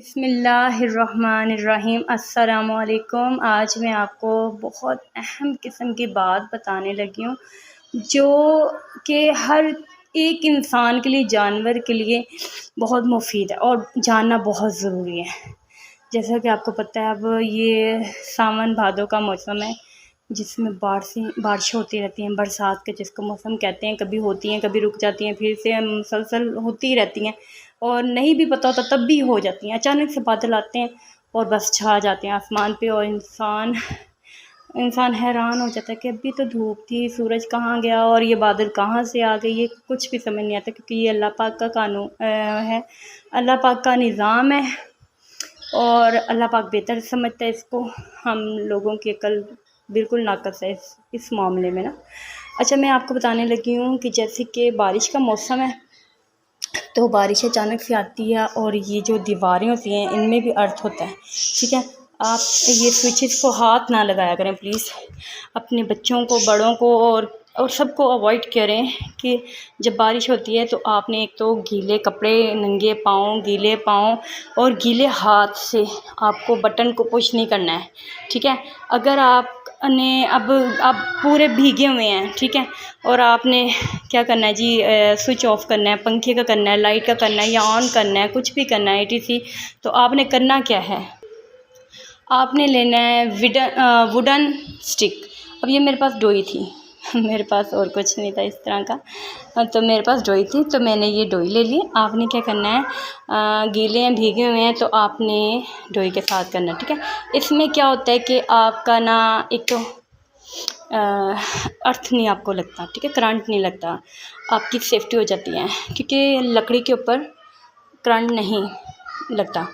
बिस्मिल्लाहिर्रहमानिर्रहीम। अस्सलामुअलैकुम। आज मैं आपको बहुत अहम किस्म की बात बताने लगी हूँ जो कि हर एक इंसान के लिए, जानवर के लिए बहुत मुफीद है और जानना बहुत ज़रूरी है। जैसा कि आपको पता है, अब ये सावन भादों का मौसम है जिसमें बारिश होती रहती हैं, बरसात के जिसको मौसम कहते हैं। कभी होती हैं, कभी रुक जाती हैं, फिर से मुसलसल होती रहती हैं और नहीं भी पता होता तब भी हो जाती हैं। अचानक से बादल आते हैं और बस छा जाते हैं आसमान पे और इंसान हैरान हो जाता है कि अभी तो धूप थी, सूरज कहाँ गया और ये बादल कहाँ से आ गए। ये कुछ भी समझ नहीं आता क्योंकि ये अल्लाह पाक का कानून है, अल्लाह पाक का निज़ाम है और अल्लाह पाक बेहतर समझता है इसको। हम लोगों की अकल बिल्कुल नाक़स है इस मामले में ना। अच्छा, मैं आपको बताने लगी हूँ कि जैसे कि बारिश का मौसम है तो बारिश अचानक से आती है और ये जो दीवारें होती हैं इनमें भी अर्थ होता है, ठीक है। आप ये स्विचेस को हाथ ना लगाया करें प्लीज़। अपने बच्चों को, बड़ों को और सबको अवॉइड करें कि जब बारिश होती है तो आपने एक तो गीले कपड़े, नंगे पाँव, गीले पाँव और गीले हाथ से आपको बटन को पुश नहीं करना है, ठीक है। अगर आपने अब पूरे भीगे हुए हैं, ठीक है, और आपने क्या करना है जी, स्विच ऑफ करना है, पंखे का करना है, लाइट का करना है या ऑन करना है, कुछ भी करना है etc। तो आपने करना क्या है, आपने लेना है वुडन स्टिक। अब ये मेरे पास डोई थी मेरे पास और कुछ नहीं था इस तरह का, तो मेरे पास डोई थी तो मैंने ये डोई ले ली। आपने क्या करना है, गीले हैं, भीगे हुए हैं तो आपने डोई के साथ करना है, ठीक है। इसमें क्या होता है कि आपका ना एक तो अर्थ नहीं आपको लगता, ठीक है, करंट नहीं लगता, आपकी सेफ्टी हो जाती है क्योंकि लकड़ी के ऊपर करंट नहीं लगता,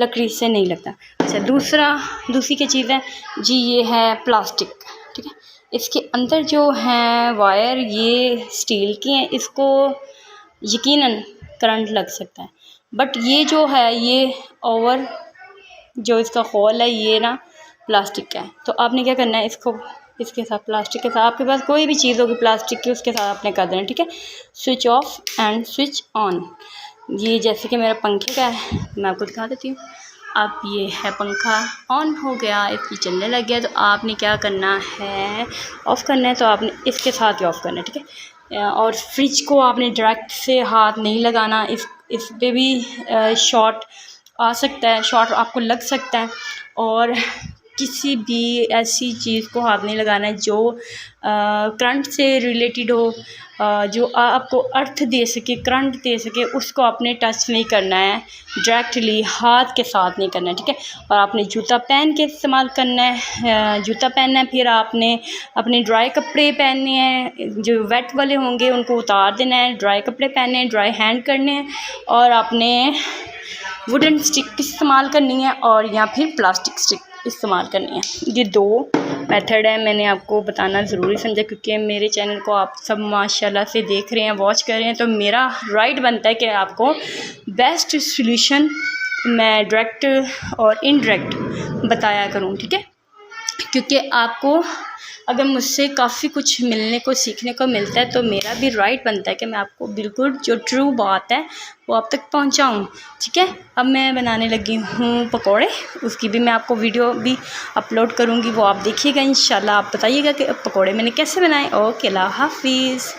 लकड़ी से नहीं लगता। अच्छा, दूसरी क्या चीज़ है जी, ये है प्लास्टिक, ठीक है। इसके अंदर जो हैं वायर ये स्टील की हैं, इसको यकीनन करंट लग सकता है, बट ये जो है ये ओवर जो इसका होल है ये ना प्लास्टिक का है। तो आपने क्या करना है, इसके साथ, प्लास्टिक के साथ, आपके पास कोई भी चीज़ होगी प्लास्टिक की उसके साथ आपने कर देना, ठीक है। Switch off and switch on. ये जैसे कि मेरा पंखे का है, मैं आपको दिखा देती हूँ। अब ये है पंखा ऑन हो गया, इसकी चलने लग गया। तो आपने क्या करना है, ऑफ़ करना है तो आपने इसके साथ ही ऑफ़ करना है, ठीक है। और फ्रिज को आपने डायरेक्ट से हाथ नहीं लगाना, इस पे भी शॉर्ट आ सकता है, शॉर्ट आपको लग सकता है। और किसी भी ऐसी चीज़ को हाथ नहीं लगाना है जो करंट से रिलेटेड हो, जो आपको अर्थ दे सके, करंट दे सके, उसको आपने टच नहीं करना है, डायरेक्टली हाथ के साथ नहीं करना है, ठीक है। और आपने जूता पहन के इस्तेमाल करना है, जूता पहनना है। फिर आपने अपने ड्राई कपड़े पहनने हैं, जो वेट वाले होंगे उनको उतार देना है, ड्राई कपड़े पहनने हैं, ड्राई हैंड करने हैं और आपने वुडन स्टिक इस्तेमाल करनी है और या फिर प्लास्टिक स्टिक इस्तेमाल करनी है। ये 2 मेथड है, मैंने आपको बताना ज़रूरी समझा क्योंकि मेरे चैनल को आप सब माशाल्लाह से देख रहे हैं, वॉच कर रहे हैं, तो मेरा राइट बनता है कि आपको बेस्ट सॉल्यूशन मैं डायरेक्ट और इनडायरेक्ट बताया करूं, ठीक है। क्योंकि आपको अगर मुझसे काफ़ी कुछ मिलने को, सीखने को मिलता है तो मेरा भी राइट बनता है कि मैं आपको बिल्कुल जो ट्रू बात है वो आप तक पहुंचाऊं, ठीक है। अब मैं बनाने लगी हूँ पकोड़े, उसकी भी मैं आपको वीडियो भी अपलोड करूँगी, वो आप देखिएगा इंशाल्लाह। आप बताइएगा कि पकोड़े मैंने कैसे बनाए। ओके, अल्लाह हाफिज़।